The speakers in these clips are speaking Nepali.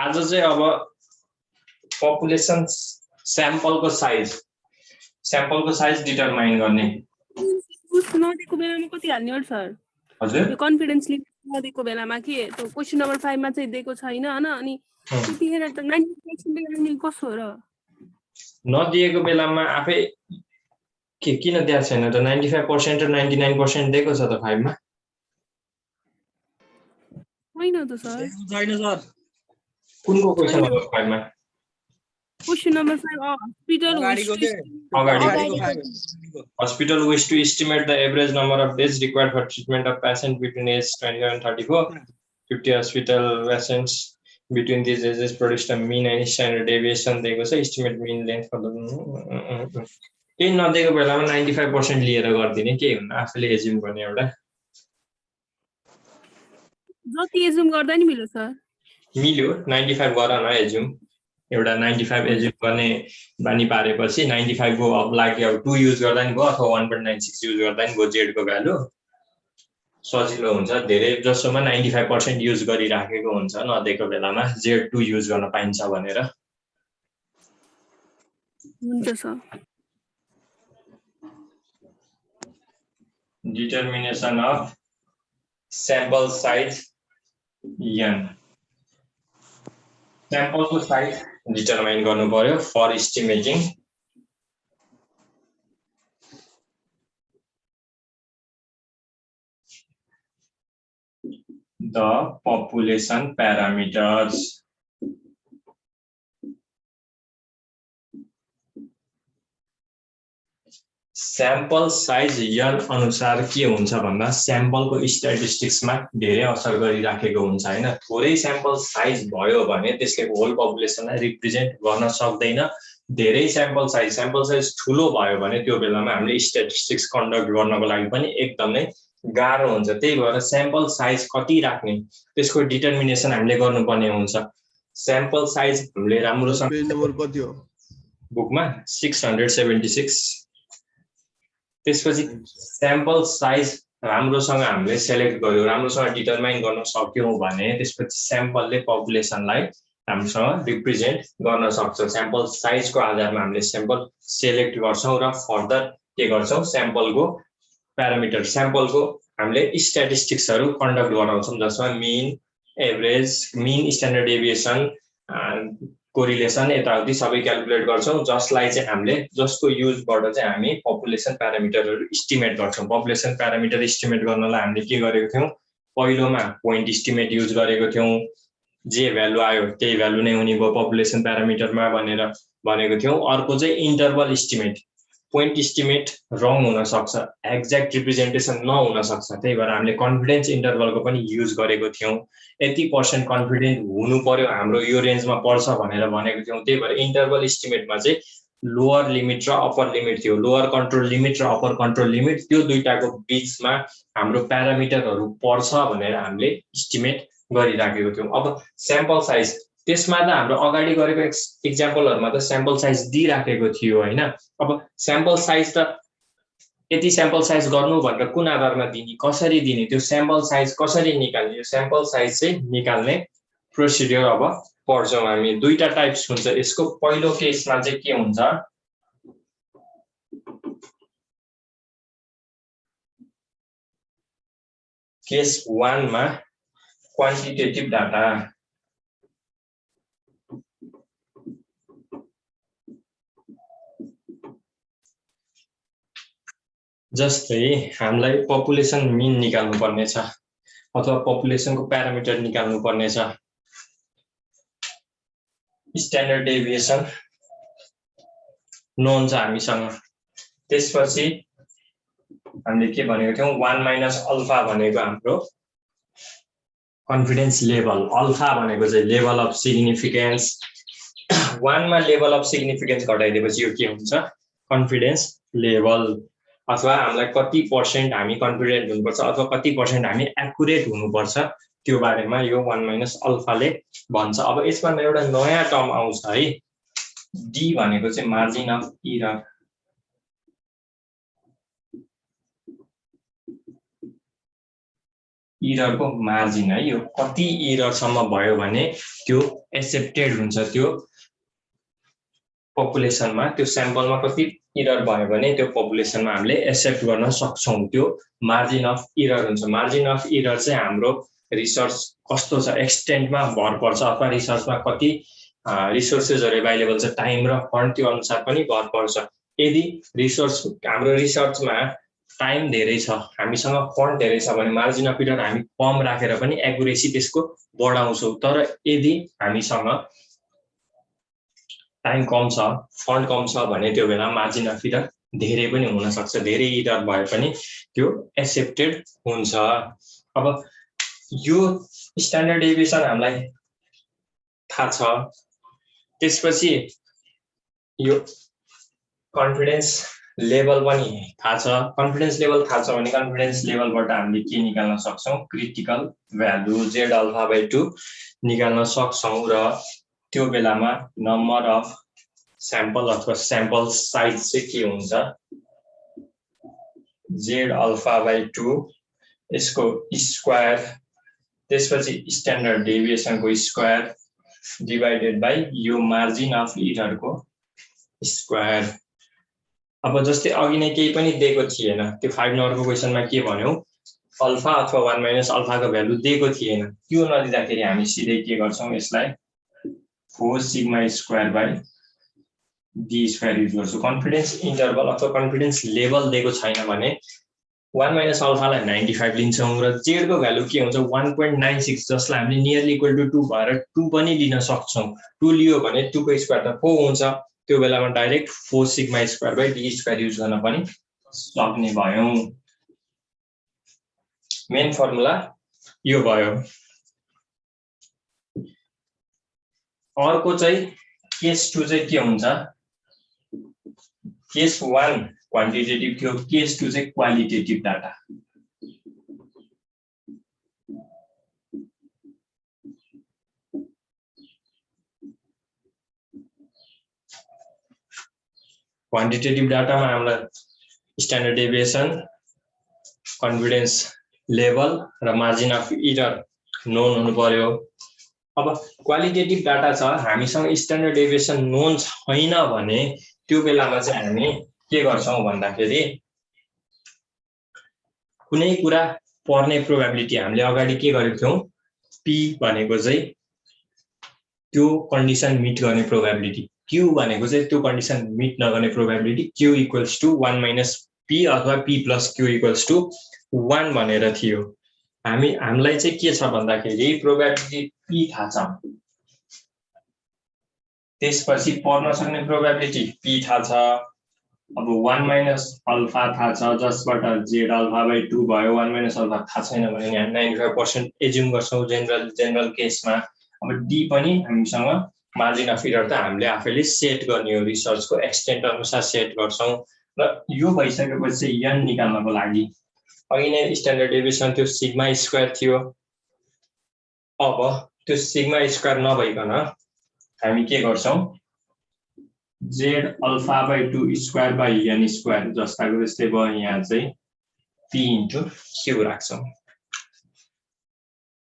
आज चाहिँ अब पपुलेसन स्याम्पलको साइज डिटरमाइन गर्ने नदिएको बेलामा कति हाल्ने हो सर? हजुर यो कन्फिडेन्स लिमिट नदिएको बेलामा के त्यो क्वेशन नम्बर 5 मा चाहिँ दिएको छैन हैन अनि त्यतिखेर त 90% हाल्ने कसो हो र? नदिएको बेलामा आफै किन दिएको छैन त 95% र 99% दिएको छ त 5 मा होइन त सर छैन सर कुनको क्वेशन नम्बर 5 मा question number 5 hospital wish to estimate the average number of days required for treatment of patient between age 21 and 34 50 hospital patients between these ages produced a mean and standard deviation दिएको छ estimate mean length for the केही नदिएको बेलामा 95% लिएर गर्दिने के हुन्न आफैले एज्युम गर्ने एउटा जति एज्युम गर्दा नि मिल्यो सर मिल्यो 95 गर न एज्युम एउटा 95 एज्युम गर्ने बानी पारेपछि 95 को अब लागि अब 2 युज गर्दा नि भयो अथवा 1.96 युज गर्दा नि भयो z को भ्यालु सजिलो हुन्छ धेरै जसोमा 95% युज गरिराखेको हुन्छ नदिएको बेलामा z2 युज गर्न पाइन्छ भनेर हुन्छ sir determination of sample size n sample को size determine गर्नु पर्यो for estimating the population parameters sample size n अनुसार के हुन्छ भन्दा sample को statistics मा धेरै असर गरिराखेको हुन्छ हैन थोरै sample size भयो भने त्यसले होल पपुलेसनलाई रिप्रेजेन्ट गर्न सक्दैन धेरै sample size ठुलो भयो भने त्यो बेलामा हामीले स्ट्याटिस्टिक्स कन्डक्ट गर्नको लागि पनि एकदमै गाह्रो हुन्छ त्यही भएर sample size कति राख्ने त्यसको डिटरमिनेसन हामीले गर्नुपर्ने हुन्छ sample size हामीले राम्रोसँग पेज नम्बर कति हो बुकमा 676 त्यसपछि sample size राम्रोसँग हामीले सिलेक्ट गर्यो राम्रोसँग डिटरमाइन गर्न सक्यौं भने त्यसपछि स्याम्पलले पपुलेसनलाई राम्रोसँग रिप्रेजेन्ट गर्न सक्छ स्याम्पल साइजको आधारमा हामीले स्याम्पल सिलेक्ट गर्छौं र फर्दर के गर्छौं स्याम्पलको प्यारामिटर स्याम्पलको हामीले स्ट्याटिस्टिक्सहरु कन्डक्ट गराउँछौं जसमा मीन एभरेज मीन स्ट्यान्डर्ड डेभिएसन कोरिलेसन यताउति सबै क्याल्कुलेट गर्छौं जसलाई चाहिँ हामीले जसको युजबाट चाहिँ हामी पपुलेसन प्यारामिटरहरु एस्टिमेट गर्छौं पपुलेसन प्यारामिटर एस्टिमेट गर्नलाई हामीले के गरेको थियौं पहिलोमा पोइन्ट एस्टिमेट युज गरेको थियौं जे भ्यालु आयो त्यही भ्यालु नै हुने भयो पपुलेसन प्यारामिटरमा भनेर भनेको थियौं अर्को चाहिँ इन्टरभल एस्टिमेट पोइन्ट एस्टिमेट रङ हुन सक्छ एक्ज्याक्ट रिप्रेजेन्टेसन नहुन सक्छ त्यही भएर हामीले कन्फिडेन्स इन्टरभलको पनि युज गरेको थियौं यति % कन्फिडेन्ट हुनु पर्यो हाम्रो यो रेन्जमा पर्छ भनेर भनेको थियौं त्यही भएर इन्टरभल एस्टिमेटमा चाहिँ लोअर लिमिट र अप्पर लिमिट थियो लोअर कन्ट्रोल लिमिट र अप्पर कन्ट्रोल लिमिट त्यो दुईटाको बीचमा हाम्रो प्यारामिटरहरु पर्छ भनेर हामीले एस्टिमेट गरिराखेको थियौं अब स्याम्पल साइज त्यसमा त हाम्रो अगाडि गरेको एक्जाम्पलहरुमा त स्याम्पल साइज दिइराखेको थियो हैन अब स्याम्पल साइज त यति स्याम्पल साइज गर्नु भनेर कुन आधारमा दिने कसरी दिने त्यो स्याम्पल साइज कसरी निकाल्ने यो स्याम्पल साइज चाहिँ निकाल्ने प्रोसिडियर अब पढ्छौं हामी दुईटा टाइप्स हुन्छ यसको पहिलो केसमा चाहिँ के हुन्छ केस 1 मा क्वान्टिटेटिभ डाटा जस्तै हामीलाई पपुलेसन मीन निकाल्नु पर्ने छ अथवा पपुलेसनको प्यारामिटर निकाल्नु पर्ने छ स्ट्यान्डर्ड डेभिएसन नोन छ हामीसँग त्यसपछि हामीले के भनेको थियौं 1 - अल्फा भनेको हाम्रो कन्फिडेन्स लेभल अल्फा भनेको चाहिँ लेभल अफ सिग्निफिकेन्स 1 मा लेभल अफ सिग्निफिकेन्स घटाइदिएपछि यो के हुन्छ कन्फिडेन्स लेभल अथवा हामीलाई कति % हामी कन्फिडेन्ट हुनुपर्छ अथवा कति % हामी एक्युरेट हुनुपर्छ त्यो बारेमा यो 1 - अल्फाले भन्छ अब यसमा एउटा नयाँ टर्म आउँछ है डी भनेको चाहिँ मार्जिन अफ एरर इररको मार्जिन है यो कति इररसम्म भयो भने त्यो एक्सेप्टेड हुन्छ त्यो पपुलेसनमा त्यो स्याम्पलमा कति इरर भयो भने त्यो पपुलेसनमा हामीले एक्सेप्ट गर्न सक्छौं त्यो मार्जिन अफ इरर हुन्छ मार्जिन अफ इरर चाहिँ हाम्रो रिसर्च कस्तो छ एक्सटेन्टमा भर पर्छ अथवा रिसर्चमा कति रिसोर्सेसहरु अवेलेबल छ टाइम र फन्ड त्यो अनुसार पनि भर पर्छ यदि हाम्रो रिसर्चमा टाइम धेरै छ हामीसँग फन्ड धेरै छ भने मार्जिन अफ इरर हामी कम राखेर पनि एक्युरेसी त्यसको बढाउँछौं तर यदि हामीसँग टाइम कम छ फन्ड कम छ भने त्यो बेला मार्जिन अफ इरर धेरै पनि हुन सक्छ धेरै इरर भए पनि त्यो एक्सेप्टेड हुन्छ अब यो स्ट्यान्डर्ड डेभिएसन हामीलाई थाहा छ त्यसपछि यो कन्फिडेन्स लेभल पनि थाहा छ कन्फिडेन्स लेभल थाहा छ भने कन्फिडेन्स लेभलबाट हामीले के निकाल्न सक्छौं critical value z alpha by 2 निकाल्न सक्छौं र त्यो बेलामा नम्बर अफ स्याम्पल अथवा स्याम्पल साइज चाहिँ के हुन्छ z अल्फा बाइ 2 यसको स्क्वायर त्यसपछि स्ट्यान्डर्ड डेभिएसनको स्क्वायर डिवाइडेड बाइ यो मार्जिन अफ इररको स्क्वायर अब जस्तै अघि नै केही पनि दिएको थिएन त्यो 5 नम्बरको क्वेशनमा के भन्यौ अल्फा अथवा 1 माइनस अल्फाको भ्यालु दिएको थिएन त्यो नदिँदाखेरि हामी सिधै के गर्छौं यसलाई 4 sigma square by d square use गर्छौं कन्फिडेन्स इन्टरभल अथवा कन्फिडेन्स लेभल दिएको छैन भने 1 माइनस अल्फालाई 95 लिन्छौं र z को भ्यालु के हुन्छ 1.96 जसलाई हामीले नियरली इक्वल टु 2 भएर 2 पनि लिन सक्छौं 2 लियो भने 2 को स्क्वायर त 4 हुन्छ त्यो बेलामा direct 4 sigma square by d square use गर्न पनि सक्ने भयौं मेन फर्मुला यो भयो अर्को चाहिँ केस 2 चाहिँ के हुन्छ केस 1 क्वान्टिटेटिभ थियो केस 2 चाहिँ क्वालिटेटिभ डाटा क्वान्टिटेटिभ डाटामा हामीलाई स्ट्यान्डर्ड डेभिएसन कन्फिडेन्स लेभल र मार्जिन अफ इरर नोन हुनु पर्यो अब क्वालिटेटिभ डाटा छ हामीसँग स्ट्यान्डर्ड डेभिएसन नोन छैन भने त्यो बेलामा चाहिँ हामी के गर्छौं भन्दाखेरि कुनै कुरा पर्ने प्रोबेबिलिटी हामीले अगाडि के गरेको थियौं p भनेको चाहिँ त्यो कन्डिसन मिट गर्ने प्रोबेबिलिटी q भनेको चाहिँ त्यो कन्डिसन मिट नगर्ने probability q equals to 1 minus p अथवा p plus q equals to 1 भनेर थियो हामीलाई चाहिँ के छ भन्दाखेरि प्रोबेबिलिटी p थाहा छ त्यसपछि पर्न सक्ने प्रोबेबिलिटी p थाहा छ अब 1 माइनस अल्फा थाहा छ जसबाट z अल्फा बाइ 2 भयो 1 माइनस अल्फा थाहा छैन भने यहाँ 95% एज्युम गर्छौं जनरल केसमा अब d पनि हामीसँग मार्जिन अफ इरर त हामीले आफैले सेट गर्ने हो रिसर्चको एक्सटेन्ट अनुसार सेट गर्छौं र यो भइसकेपछि n निकाल्नको लागि अघि नै स्ट्यान्डर्ड डेभिएसन त्यो सिग्मा स्क्वायर थियो अब त्यो सिग्मा स्क्वायर नभइकन हामी के गर्छौं z alpha by 2 square by n square जस्ताको जस्तै भयो यहाँ चाहिँ p इन्टु q राख्छौं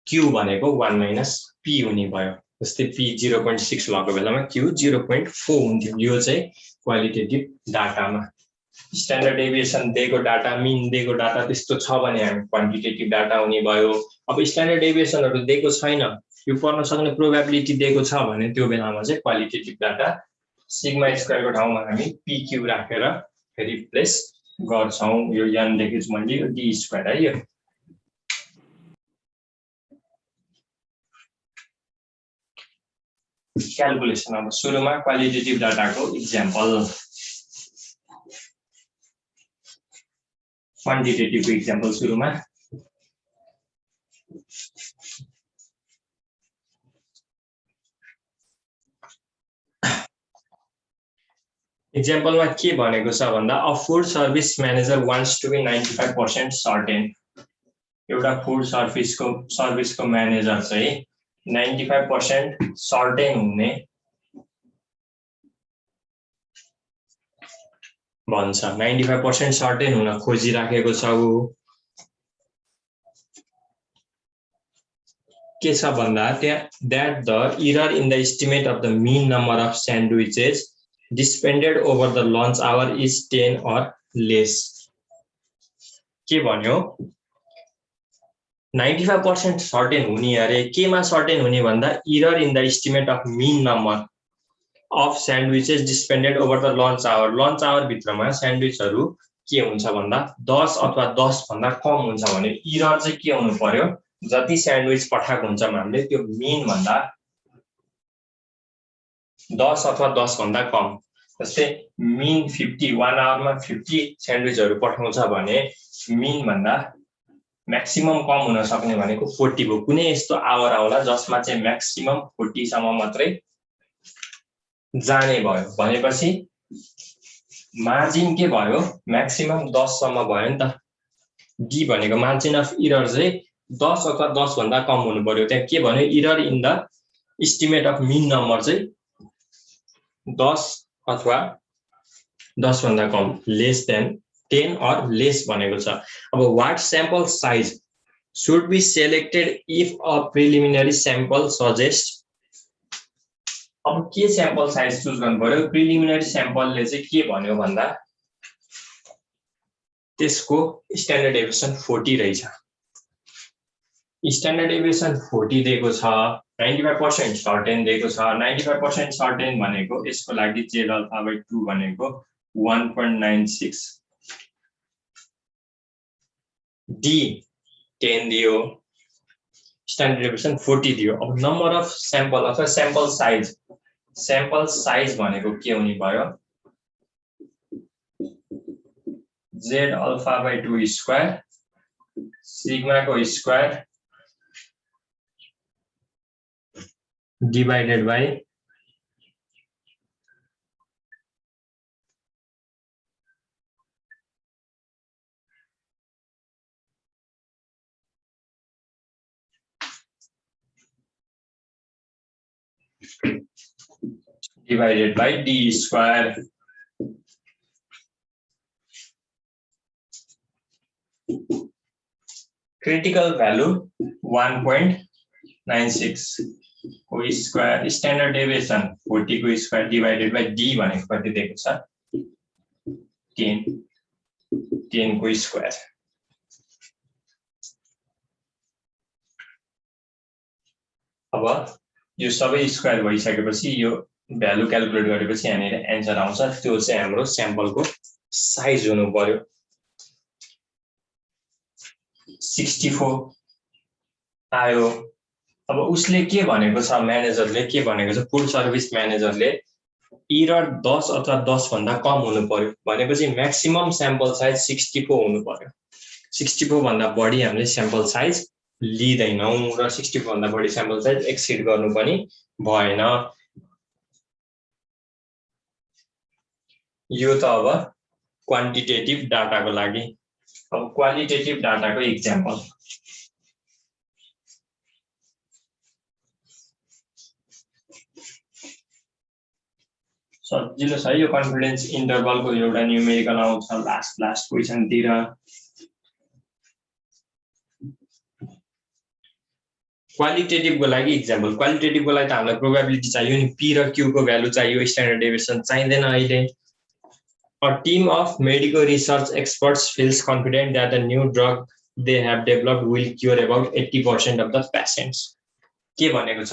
q भनेको 1 माइनस p हुने भयो जस्तै p 0.6 भएको बेलामा q 0.4 हुन्थ्यो यो चाहिँ क्वालिटेटिभ डाटामा स्ट्यान्डर्ड डेभिएसन दिएको डाटा मिन दिएको डाटा त्यस्तो छ भने हामी क्वान्टिटेटिभ डाटा हुने भयो अब स्ट्यान्डर्ड डेभिएसनहरु दिएको छैन यो पर्न सक्ने प्रोबेबिलिटी दिएको छ भने त्यो बेलामा चाहिँ क्वालिटेटिभ डाटा सिग्मा स्क्वायरको ठाउँमा हामी pq राखेर रिप्लेस गर्छौं यो n लेखेछु मैले यो d स्क्वायर है यो क्याल्कुलेसन अब सुरुमा क्वालिटेटिभ डाटाको एक्जाम्पल क्वान्टिटेटिभ एक्जाम्पल सुरुमा एक्जाम्पलमा के भनेको छ भन्दा uh food service manager wants to be 95% certain एउटा फुड सर्भिसको म्यानेजर चाहिँ 95% सर्टेन हुने भन्छ 95% सर्टेन हुन खोजिराखेको छ उ के छ भन्दा त्यहाँ that the error in the estimate of the mean number of sandwiches dispended over the lunch hour is 10 or less. के भन्यो 95% सर्टेन हुने अरे केमा सर्टेन हुने भन्दा error in the estimate of mean number of sandwiches dispended over the lunch hour भित्रमा स्यान्डविचहरु के हुन्छ भन्दा 10 अथवा 10 भन्दा कम हुन्छ भने error चाहिँ के हुनु पर्यो जति स्यान्डविच पठाएको हुन्छ हामीले त्यो mean भन्दा 10 अथवा 10 भन्दा कम जस्तै mean 50 1 आवरमा 50 स्यान्डविचहरु पठाउँछ भने mean भन्दा म्याक्सिमम कम हुन सक्ने भनेको 40 हो कुनै यस्तो आवर आउला जसमा चाहिँ म्याक्सिमम 40 सम्म मात्रै जाने भयो भनेपछि मार्जिन के भयो म्याक्सिमम 10 सम्म भयो नि त डी भनेको मार्जिन अफ एरर चाहिँ 10 अथवा 10 भन्दा कम हुनु पर्यो त्यहाँ के भन्यो error in the estimate of mean number चाहिँ 10 अथवा 10 भन्दा कम लेस देन 10 or less भनेको छ अब what sample size should be selected if a preliminary sample suggests अब के sample size चुज गर्नु पर्यो preliminary sample ले चाहिँ के भन्यो भन्दा त्यसको standard deviation 40 रहेछ standard deviation 40 दिएको छ 95% सर्टेन दिएको छ 95% सर्टेन भनेको यसको लागि z alpha by 2 भनेको 1.96 D 10 दियो स्ट्यान्डर्ड डेभिएसन 40 दियो अब नम्बर अफ स्याम्पल अथवा स्याम्पल साइज भनेको के हुने भयो z alpha by 2 square sigma को square divided by divided by d square critical value 1.96 को स्क्वायर स्ट्यान्डर्ड डेभिएसन 40 को स्क्वायर डिवाइडेड बाइ d भनेको कति दिएको छ 10 को स्क्वायर अब यो सबै स्क्वायर भइसकेपछि यो भ्यालु क्याल्कुलेट गरेपछि यहाँनिर एन्सर आउँछ त्यो चाहिँ हाम्रो स्याम्पलको साइज हुनु पर्यो 64 आयो अब उसले के भनेको छ म्यानेजरले के भनेको छ फुड सर्भिस म्यानेजरले एरर 10 अथवा 10 भन्दा कम हुनु पर्यो भनेपछि म्याक्सिमम स्याम्पल साइज 64 हुनु पर्यो 64 भन्दा बढी हामीले स्याम्पल साइज लिदैनौं र 64 भन्दा बढी स्याम्पल साइज एक्सिड गर्नु पनि भएन यो त अब क्वान्टिटेटिभ डाटाको लागि अब क्वालिटेटिभ डाटाको एक्जाम्पल सजिलो छ यो कन्फिडेन्स इन्टरभलको एउटा न्युमेरिकल आउँछ लास्ट क्वेशन तिर क्वालिटेटिभ को लागि एक्जाम्पल क्वालिटेटिभ को लागि त हामीलाई प्रोबेबिलिटी चाहियो नि p र q को भ्यालु चाहियो स्ट्यान्डर्ड डेभिएसन चाहिदैन अहिले A team of medical research experts feels confident that the new drug they have developed will cure about 80% of the patients. के भनेको छ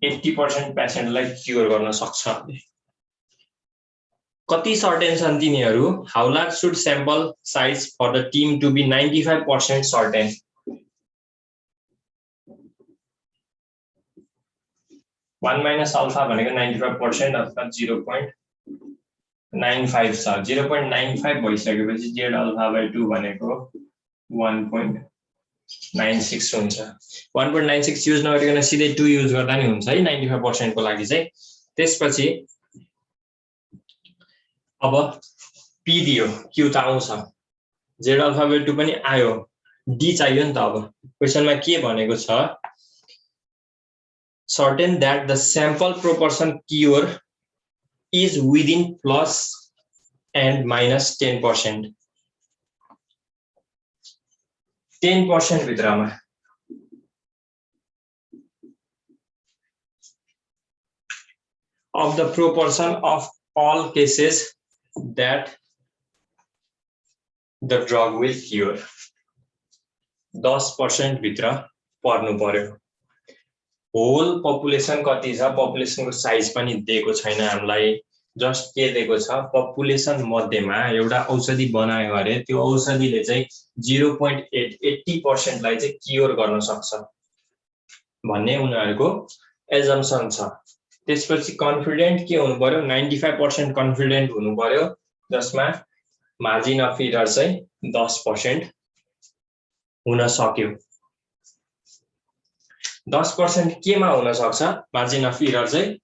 80% पेशेन्टलाई क्युर गर्न सक्छ कति सर्टेन छन् तिनीहरु how large should sample size for the team to be 95% certain 1 minus alpha भनेको 95% अथवा 0.95 छ 0.95 भइसकेपछि z alpha by 2 भनेको 1.96 हुन्छ 1.96 युज नगरिकन सिधै 2 युज गर्दा नि हुन्छ है 95% को लागि चाहिँ त्यसपछि अब p दियो q त आउँछ z alpha by 2 पनि आयो d चाहियो नि त अब क्वेशनमा के भनेको छ certain that the sample proportion cure is within plus and minus 10%. 10% भित्रमा of the proportion of all cases that the drug will cure 10% भित्र पर्नु पर्यो होल पपुलेसन कति छ पपुलेसनको साइज पनि दिएको छैन हामीलाई जस्ट के दिएको छ पपुलेसन मध्येमा एउटा औषधि बनायो अरे त्यो औषधिले चाहिँ 0.8 80% लाई चाहिँ क्योर गर्न सक्छ भन्ने उनीहरुको एजम्पसन छ त्यसपछि कन्फिडेन्ट के हुनु पर्यो 95% कन्फिडेन्ट हुनु पर्यो जसमा मार्जिन अफ एरर चाहिँ 10% हुन सक्यो 10% केमा हुन सक्छ मार्जिन अफ एरर चाहिँ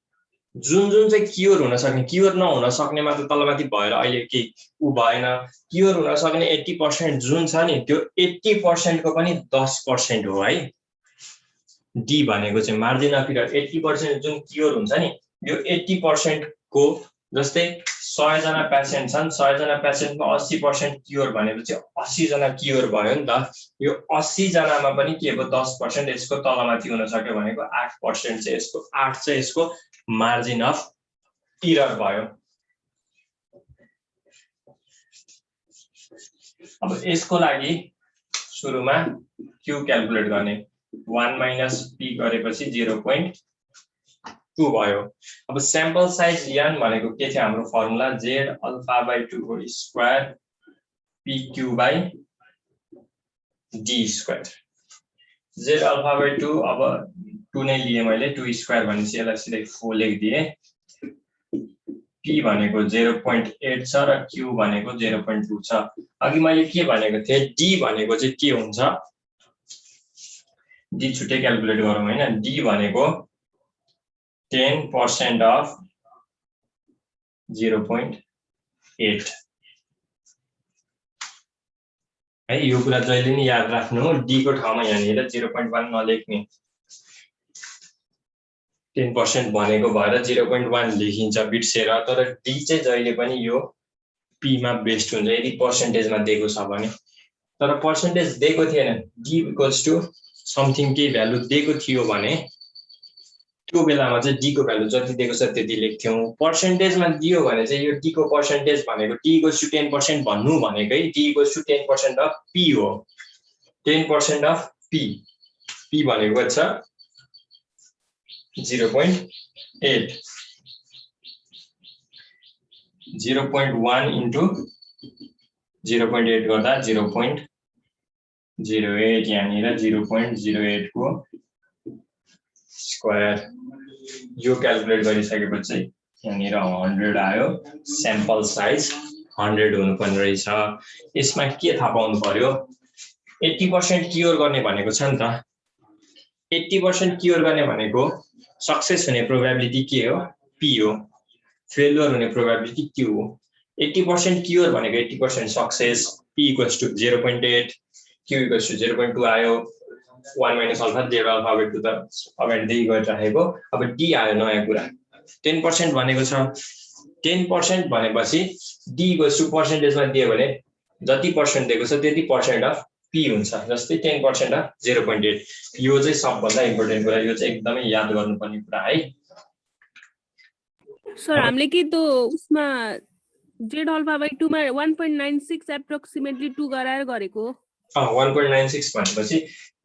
जुन चाहिँ क्योर हुन सक्ने क्योर नहुन सक्नेमा त तलमाथि भएर अहिले के उ भएन क्योर हुन सक्ने 80% जुन छ नि त्यो 80% को पनि 10% हो है डी भनेको चाहिँ मार्जिन अफ एरर 80% जुन क्योर हुन्छ नि यो 80% को जस्तै 100 जना पेशेन्ट छन् 100 जना पेशेन्टमा 80% क्योर भनेपछि 80 जना क्योर भयो नि त यो 80 जनामा पनि के हो 10% यसको तलमाथि हुन सक्यो भनेको 8% चाहिँ यसको 8 चाहिँ यसको मार्जिन अफ एरर भयो अब यसको लागि सुरुमा q क्याल्कुलेट गर्ने 1 माइनस p गरेपछि 0.2 भयो अब स्याम्पल साइज n भनेको के थियो हाम्रो फर्मुला z अल्फा बाइ 2 को square pq by d square z alpha by 2 अब 2 नै लिए मैले 2 स्क्वायर भनेपछि यसलाई सिधै 4 लेखिदिए p भनेको 0.8 छ र q भनेको 0.2 छ अघि मैले के भनेको थिए d भनेको चाहिँ के हुन्छ d छुट्टै क्याल्कुलेट गरौँ हैन d भनेको 10% of 0.8 है यो कुरा जहिले नि याद राख्नु d को ठाउँमा यहाँनिर 0.1 नलेख्ने 10% भनेको भएर 0.1 लेखिन्छ बिर्सेर तर d चाहिँ जहिले पनि यो p मा बेस्ड हुन्छ यदि पर्सेन्टेजमा दिएको छ भने तर पर्सेन्टेज दिएको थिएन d इक्वल्स टु समथिङ के भ्यालु दिएको थियो भने त्यो बेलामा चाहिँ d को भ्यालु जति दिएको छ त्यति लेख्थ्यौं पर्सेन्टेजमा दियो भने चाहिँ यो d को पर्सेन्टेज भनेको d इक्वल्स टु 10% भन्नु भनेकै d equals to 10% of p हो 10% अफ p p भनेको छ 0.8 0.1 into 0.8 गर्दा 0.08 यहाँनिर 0.08 को स्क्वायर यो क्याल्कुलेट गरिसकेपछि यहाँनिर 100 आयो स्याम्पल साइज 100 हुनुपर्ने रहेछ यसमा के थाहा पाउनु पर्यो 80% क्योर गर्ने भनेको छ नि त 80% क्योर गर्ने भनेको सक्सेस हुने प्रोबेबिलिटी के हो p हो फेलियर हुने प्रोबेबिलिटी q हो 80% क्योर भनेको 80% success p equals to 0.8 q equals to 0.2 आयो 1 माइनस अल्फा 0 अल्फा बाइ 2 त अगाडिदेखि गरिराखेको अब d आयो नयाँ कुरा 10% भनेको छ 10% भनेपछि d इक्वल्स टु पर्सेन्टेजमा दियो भने जति पर्सेन्ट दिएको छ त्यति पर्सेन्ट अफ p हुन्छ जस्तै 10% अफ 0.8 यो चाहिँ सबभन्दा इम्पोर्टेन्ट कुरा यो चाहिँ एकदमै याद गर्नुपर्ने कुरा है सर हामीले के त उसमा z अल्फा बाइ 2 मा 1.96 एप्रोक्सिमेटली 2 गराएर गरेको 1.96 भनेपछि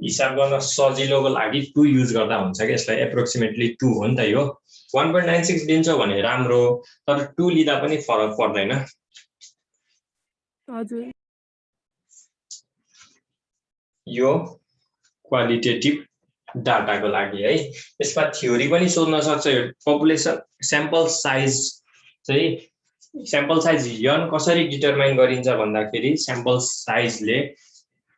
हिसाब गर्न सजिलोको लागि 2 युज गर्दा हुन्छ के यसलाई एप्रोक्सिमेटली 2 हो नि त यो 1.96 दिन्छौ भने राम्रो तर 2 लिदा पनि फरक पर्दैन हजुर यो क्वालिटेटिभ डाटाको लागि है यसमा थ्योरी पनि सोध्न सक्छ यो पपुलेसन स्याम्पल साइज चाहिँ स्याम्पल साइज n कसरी डिटरमाइन गरिन्छ भन्दाखेरि स्याम्पल साइजले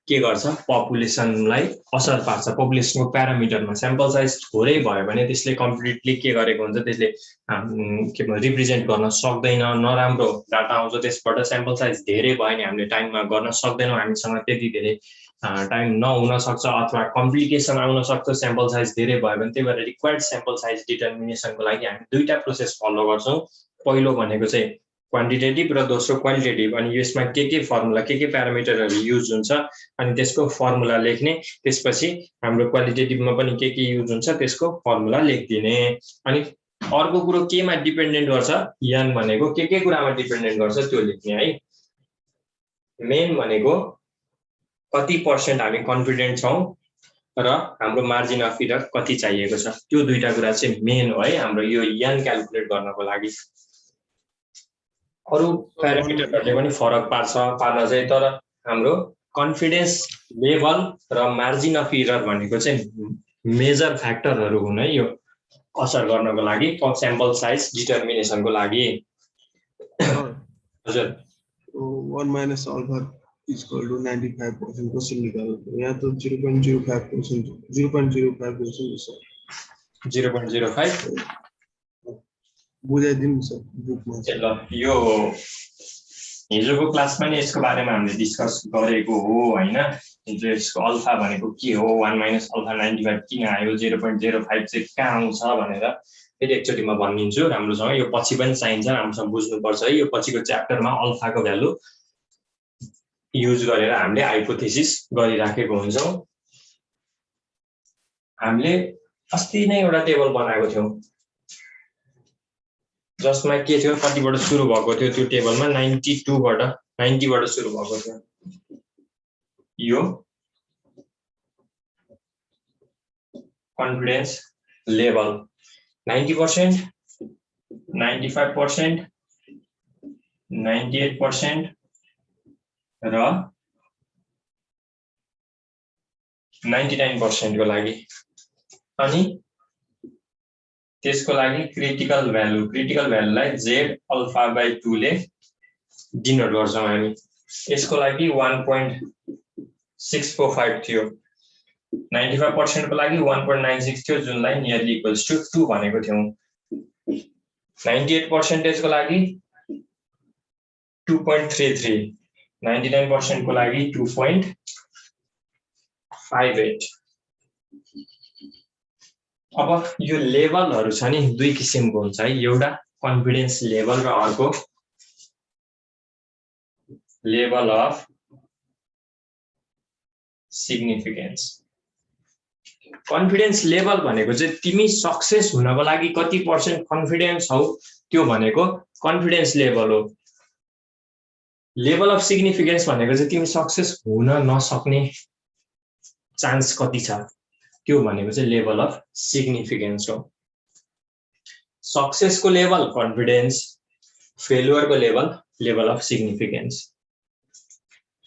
के गर्छ पपुलेसनलाई असर पार्छ पपुलेसनको प्यारामिटरमा स्याम्पल साइज थोरै भयो भने त्यसले कम्प्लिटली के गरेको हुन्छ त्यसले के भन्छ रिप्रेजेन्ट गर्न सक्दैन नराम्रो डाटा आउँछ त्यसबाट स्याम्पल साइज धेरै भयो भने हामीले टाइममा गर्न सक्दैनौँ हामीसँग त्यति धेरै टाइम नहुन सक्छ अथवा कम्प्लिकेसन आउन सक्छ स्याम्पल साइज धेरै भयो भने त्यही भएर रिक्वायर्ड स्याम्पल साइज डिटर्मिनेसनको लागि हामी दुईटा प्रोसेस फलो गर्छौं पहिलो भनेको चाहिँ क्वान्टिटेटिभ र दोस्रो क्वालिटेटिभ। अनि यसमा के फर्मुला के प्यारामिटरहरू युज हुन्छ अनि त्यसको फर्मुला लेख्ने। त्यसपछि हाम्रो क्वालिटेटिभमा पनि के युज हुन्छ त्यसको फर्मुला लेखिदिने। अनि अर्को कुरो केमा डिपेन्डेन्ट गर्छ, n भनेको के कुरामा डिपेन्डेन्ट गर्छ त्यो लेख्ने है। मेन भनेको कति % हामी कन्फिडेन्ट छौँ र हाम्रो मार्जिन अफ इरर कति चाहिएको छ, त्यो दुईटा कुरा चाहिँ मेन हो है हाम्रो यो n क्याल्कुलेट गर्नको लागि। अरु प्यारामिटरहरूले पनि फरक पार्न चाहिँ, तर हाम्रो कन्फिडेन्स लेभल र मार्जिन अफ इरर भनेको चाहिँ मेजर फ्याक्टरहरू हुन् है यो असर गर्नको लागि स्याम्पल साइज डिटर्मिनेसनको लागि। हजुर 1 minus alpha is equal to 95% question निकाल्नु। यहाँ त 0.05% 0.05% छ। 0.05 बुझाइदिनु सर बुकमा। ल यो हिजोको क्लासमा नि यसको बारेमा हामीले डिस्कस गरेको हो हैन। हिजो यसको अल्फा भनेको के हो, 1 minus alpha 95 किन आयो, 0.05 चाहिँ कहाँ आउँछ भनेर फेरि एकचोटि म भनिदिन्छु राम्रोसँग। यो पछि पनि चाहिन्छ, राम्रोसँग बुझ्नुपर्छ है। यो पछिको च्याप्टरमा अल्फाको भ्यालु युज गरेर हामीले हाइपोथेसिस गरिराखेको हुन्छौँ। हामीले अस्ति नै एउटा टेबल बनाएको थियौँ जसमा के थियो, कतिबाट सुरु भएको थियो त्यो टेबलमा 90 बाट सुरु भएको थियो। यो कन्फिडेन्स लेभल 90%, 95%, 98% र 99% को लागि। अनि त्यसको लागि क्रिटिकल भ्यालुलाई z अल्फा बाइ 2 ले डिनोट गर्छौं हामी। यसको लागि 1.645 थियो, 95% को लागि 1.96 थियो जुनलाई नियरली इक्वल्स टु 2 भनेको थियौं। 98% को लागि 2.33, 99% को लागि 2.58। अब यो लेभलहरु छ नि दुई किसिमको हुन्छ है, एउटा कन्फिडेन्स लेभल र अर्को level of significance. Confidence level भनेको चाहिँ तिमी सक्सेस हुनको लागि कति पर्सेन्ट कन्फिडेन्स हौ त्यो भनेको कन्फिडेन्स लेभल हो। लेभल अफ सिग्निफिकेन्स भनेको चाहिँ तिमी सक्सेस हुन नसक्ने चान्स कति छ त्यो भनेको चाहिँ लेभल अफ सिग्निफिकेन्स हो। सक्सेसको लेभल कन्फिडेन्स, फेलुअरको लेभल लेभल अफ सिग्निफिकेन्स।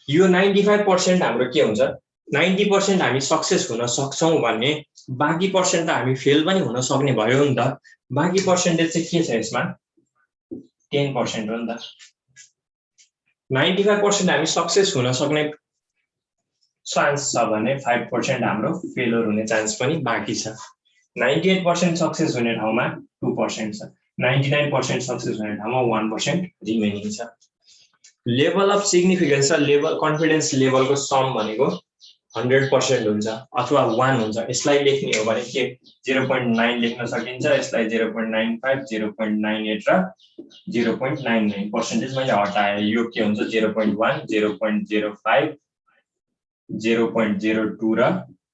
यो 95% हाम्रो के हुन्छ, 90% हामी सक्सेस हुन सक्छौं भने बाँकी पर्सेन्ट त हामी फेल पनि हुन सक्ने भयो नि त। बाँकी पर्सेन्टेज चाहिँ के छ यसमा, 10% हो नि त। 95% हामी सक्सेस हुन सक्ने चान्स छ भने 5% हाम्रो फेलर हुने चान्स पनि बाँकी छ। 98% सक्सेस हुने ठाउँमा 2% छ, 99% सक्सेस हुने ठाउँमा 1% रिमेनिङ छ। लेभल अफ सिग्निफिकेन्स र लेभल कन्फिडेन्स लेभलको सम भनेको 100% हुन्छ अथवा 1 हुन्छ। यसलाई लेख्ने हो भने के 0.9 लेख्न सकिन्छ, यसलाई 0.95, 0.98 र 0.99 पर्सेन्टेज मैले हटाए। यो के हुन्छ 0.1, 0.05, 0.02 र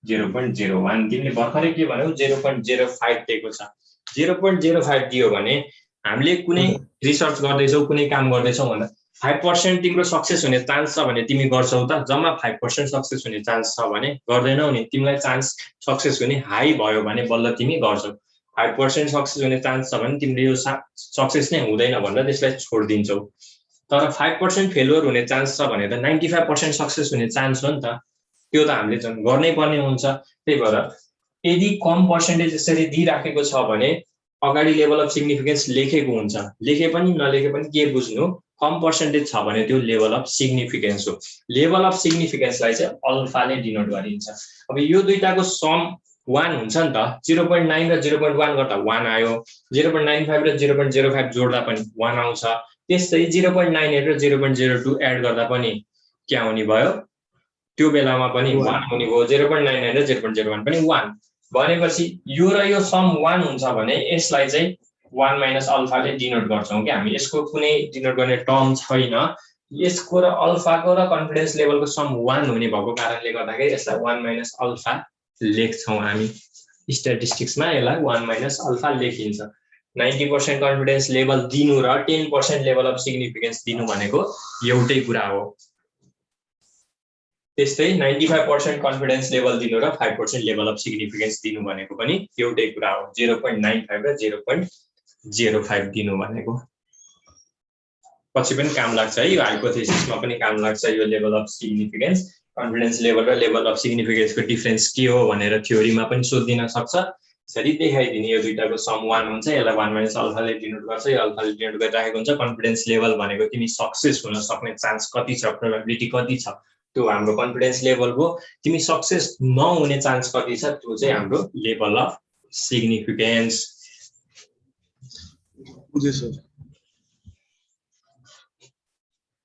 0.01। तिमीले भर्खरै के भन्यौ 0.05 दिएको छ। 0.05 दियो भने हामीले कुनै रिसर्च गर्दैछौ, कुनै काम गर्दैछौ भन्दा 5% तिम्रो सक्सेस हुने चान्स छ भने तिमी गर्छौ त, जम्मा 5% सक्सेस हुने चान्स छ भने गर्दैनौ नि। तिमीलाई चान्स सक्सेस हुने हाई भयो भने बल्ल तिमी गर्छौ। 5% सक्सेस हुने चान्स छ भने तिमीले यो सक्सेस नै हुँदैन भनेर त्यसलाई छोड्दिन्छौ। तर 5% फेलुअर हुने चान्स छ भने त 95% सक्सेस हुने चान्स हो नि त, त्यो त हामीले गर्नै पर्ने हुन्छ। त्यही भएर यदि कम पर्सेन्टेज यसरी दिइराखेको छ भने अगाडि लेभल अफ सिग्निफिकेन्स लेखेको हुन्छ, लेखे पनि नलेखे पनि के बुझ्नु, कम पर्सेन्टेज छ भने त्यो लेभल अफ सिग्निफिकेन्स हो। लेभल अफ सिग्निफिकेन्सलाई चाहिँ अल्फाले डिनोट गरिन्छ। अब यो दुईटाको सम 1 हुन्छ नि त, 0.9 र 0.1 गर्दा 1 आयो, 0.95 र 0.05 जोड्दा पनि 1 आउँछ। त्यसै 0.98 र 0.02 एड गर्दा पनि के आउने भयो, त्यो बेलामा पनि 1 आउने भयो। 0.99 र 0.01 पनि 1 भनेपछि यो र यो सम 1 हुन्छ भने यसलाई चाहिँ 1 माइनस अल्फाले डिनोट गर्छौँ कि हामी यसको कुनै डिनोट गर्ने टर्म छैन यसको र अल्फाको र कन्फिडेन्स लेभलको सम 1 हुने भएको कारणले गर्दाखेरि यसलाई 1 माइनस अल्फा लेख्छौँ हामी स्ट्याटिस्टिक्समा यसलाई 1 माइनस अल्फा लेखिन्छ 90% कन्फिडेन्स लेभल दिनु र 10% लेभल अफ सिग्निफिकेन्स दिनु भनेको एउटै कुरा हो त्यस्तै 95% कन्फिडेन्स लेभल दिनु र 5% लेभल अफ सिग्निफिकेन्स दिनु भनेको पनि एउटै कुरा हो 0.95 र 0.05 दिनु भनेको पछि पनि काम लाग्छ है यो हाइपोथेसिसमा पनि काम लाग्छ यो level of significance confidence level र लेभल अफ सिग्निफिकेन्सको डिफरेन्स के हो भनेर थ्योरीमा पनि सोधिन सक्छ यसरी देखाइदिने यो दुईटाको सम 1 हुन्छ यसलाई 1 माइनस अल्फाले डिनोट गर्छ यो अल्फाले डिनोट गरिराखेको हुन्छ कन्फिडेन्स लेभल भनेको तिमी सक्सेस हुन सक्ने चान्स कति छ प्रोबेबिलिटी कति छ त्यो हाम्रो कन्फिडेन्स लेभल हो तिमी सक्सेस नहुने चान्स कति छ त्यो चाहिँ हाम्रो लेभल अफ सिग्निफिकेन्स बुझे सर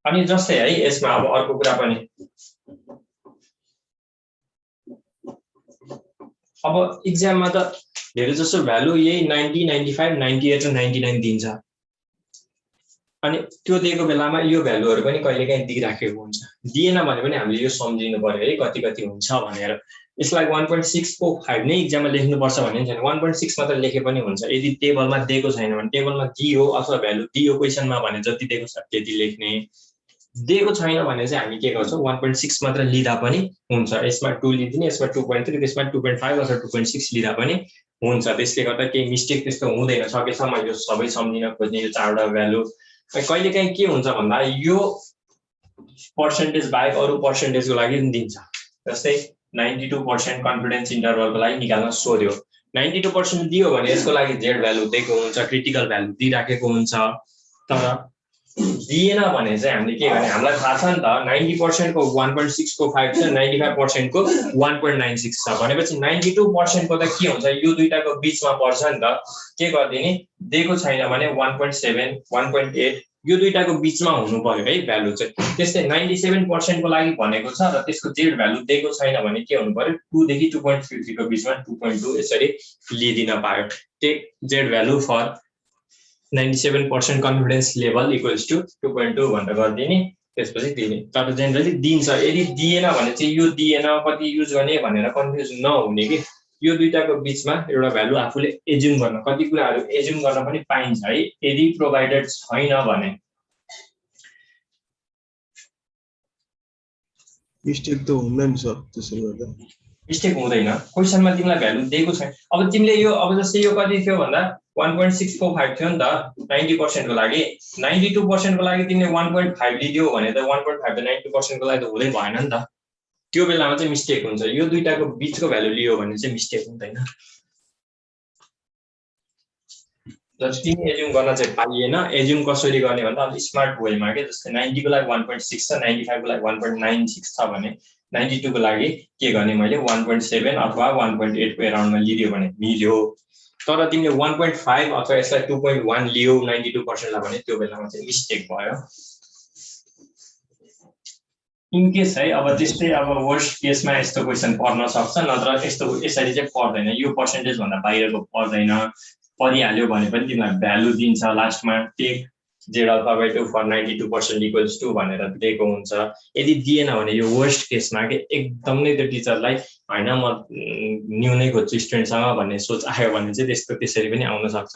अनि जस्तै है यसमा अब अर्को कुरा पनि अब एक्जाममा त धेरै जसो भ्यालु यही 90 95 98 र 99 दिन्छ अनि त्यो दिएको बेलामा यो भ्यालुहरु पनि कहिलेकाहीँ दिइराखेको हुन्छ दिएन भने पनि हामीले यो सम्झिनु पर्यो है कति कति हुन्छ भनेर यसलाई 1.6 को 5 नै एक्जाममा लेख्नु पर्छ भन्ने छैन 1.6 मात्र लेखे पनि हुन्छ यदि टेबलमा दिएको छैन भने टेबलमा दियो अथवा भ्यालु दियो क्वेशनमा भने जति दिएको छ त्यति लेख्ने दिएको छैन भने चाहिँ हामी के गर्छौं 1.6 मात्र लिदा पनि हुन्छ यसमा 2 लिदिने यसमा 2.3 त्यसमा 2.5 अथवा 2.6 लिदा पनि हुन्छ त्यसले गर्दा केही मिस्टेक त्यस्तो हुँदैन सकेसम्म यो सबै सम्झिन खोज्ने यो चारवटा भ्यालु कहिलेकाहीँ के हुन्छ भन्दा यो पर्सेन्टेज बाहेक अरु पर्सेन्टेजको लागि पनि दिन्छ जस्तै 92% कन्फिडेन्स इन्टरभलको लागि निकाल्न सोध्यो 92% दियो भने यसको लागि जेड भ्यालु दिएको हुन्छ क्रिटिकल भ्यालु दिइराखेको हुन्छ तर दिएन भने चाहिँ हामीले के गर्ने हामीलाई थाहा छ नि त 90% को 1.6 को 5 छ 95% को 1.96 छ भनेपछि 92% को त के हुन्छ यो दुईटाको बीचमा पर्छ नि त के गर्दिने दिएको छैन भने 1.7 1.8 यो दुईटाको बीचमा हुनु पर्यो है भ्यालु चाहिँ त्यस्तै 97% को लागि भनेको छ र त्यसको जेड भ्यालु दिएको छैन भने के हुनु पर्यो 2 देखि 2.33 को बीचमा 2.2 यसरी लिदिन पायो take z value for 97% confidence level equals to 2.2 भनेर गर्दिने त्यसपछि दिने तर जेनरली दिन्छ यदि दिएन भने चाहिँ यो दिएन कति युज गर्ने भनेर कन्फ्युज नहुने कि यो दुईटाको बीचमा एउटा भ्यालु आफूले एज्युम गर्न कति कुराहरु एज्युम गर्न पनि पाइन्छ है यदि प्रोवाइडेड छैन भने मिस्टेक त हुँदैन सर त्यसो गर्दा मिस्टेक हुँदैन क्वेशनमा तिमीलाई भ्यालु दिएको छैन अब तिमीले यो अब जस्तै यो कति थियो भन्दा 1.645 थियो नि त 90% को लागि 92% को लागि तिमीले 1.5 लिदियो भने त 1.5 त 90% को लागि त हुँदै भएन नि त त्यो बेलामा चाहिँ मिस्टेक हुन्छ यो दुईटाको बीचको भ्यालु लियो भने चाहिँ मिस्टेक हुँदैन जस्तो तिमी एज्युम गर्न चाहिँ पाइएन एज्युम कसरी गर्ने भन्दा अलि स्मार्ट वेमा के जस्तै 90 को लागि 1.6 छ 95 को लागि 1.96 छ भने 92 को लागि के गर्ने मैले 1.7 अथवा 1.8 को अराउन्डमा लिदियो भने मिल्यो तर तिमीले 1.5 अथवा यसलाई 2.1 लियो 92% ला भने त्यो बेलामा चाहिँ मिस्टेक भयो इन केस है अब त्यस्तै अब वर्स्ट केसमा यस्तो क्वेशन पर्न सक्छ नत्र यस्तो यसरी चाहिँ पर्दैन यो पर्सेन्टेज भन्दा बाहिरको पर्दैन परिहाल्यो भने पनि तिमीलाई भ्यालु दिन्छ लास्टमा take z alpha by 2 for 92% equals to भनेर दिएको हुन्छ यदि दिएन भने यो वर्स्ट केसमा के एकदमै त्यो टिचरलाई हैन म न्यू नै खोज्छु स्टुडेन्टसँग भन्ने सोच आयो भने चाहिँ त्यस्तो त्यसरी पनि आउन सक्छ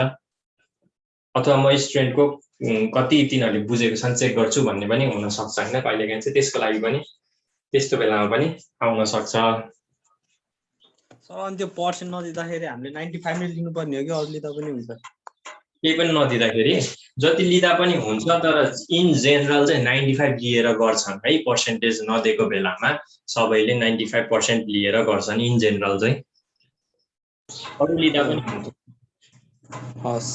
अथवा म स्टुडेन्टको कति तिनीहरूले बुझेको छन् चेक गर्छु भन्ने पनि हुन सक्छ हैन कहिलेकाहीँ चाहिँ त्यसको लागि पनि त्यस्तो बेलामा पनि आउन सक्छ सर अनि त्यो पर्सेन्ट नदिँदाखेरि हामीले 95 नै लिनु पर्ने हो कि अरु लिदा पनि हुन्छ केही पनि नदिँदाखेरि जति लिदा पनि हुन्छ तर इन जेनरल चाहिँ 95 लिएर गर्छन् है पर्सेन्टेज नदिएको बेलामा सबैले 95% लिएर गर्छन् इन जेनरल चाहिँ अरु लिदा पनि हुन्छ हस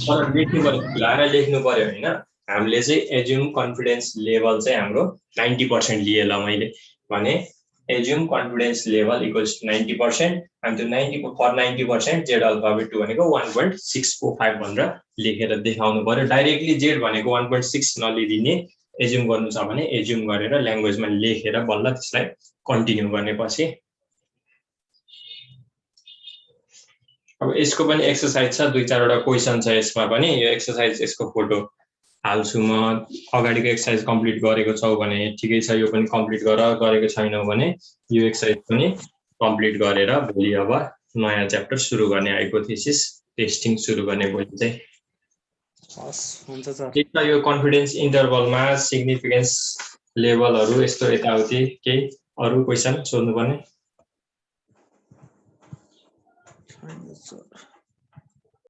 तर लेख्नु पर्यो खुलाएर लेख्नु पर्यो हैन हामीले चाहिँ एज्युम कन्फिडेन्स लेभल चाहिँ हाम्रो 90% लिए ल मैले भने assume confidence level equals to 90% and त्यो 90 for 90% जेड अल्फा बाइ 2 भनेको 1.645 भनेर लेखेर देखाउनु पर्यो डाइरेक्टली जेड भनेको 1.6 नलिदिने एज्युम गर्नु छ भने एज्युम गरेर ल्याङ्ग्वेजमा लेखेर बल्ल त्यसलाई कन्टिन्यू गर्ने पछि अब यसको पनि एक्सरसाइज छ 2-4 वटा क्वेसन छ यसमा पनि यो एक्सरसाइज यसको फोटो हाल्छु म अगाडिको एक्सरसाइज कम्प्लिट गरेको छौ भने ठिकै छ यो पनि कम्प्लिट गरेको छैनौ भने यो एक्सरसाइज पनि कम्प्लिट गरेर भोलि अब नयाँ च्याप्टर सुरु गर्ने हाइपोथेसिस टेस्टिङ सुरु गर्ने भोलि चाहिँ हस् हुन्छ सर ठिक छ यो कन्फिडेन्स इन्टरभलमा सिग्निफिकेन्स लेभलहरु यस्तो यताउति केही अरु क्वेसन सोध्नु पर्ने छैन सर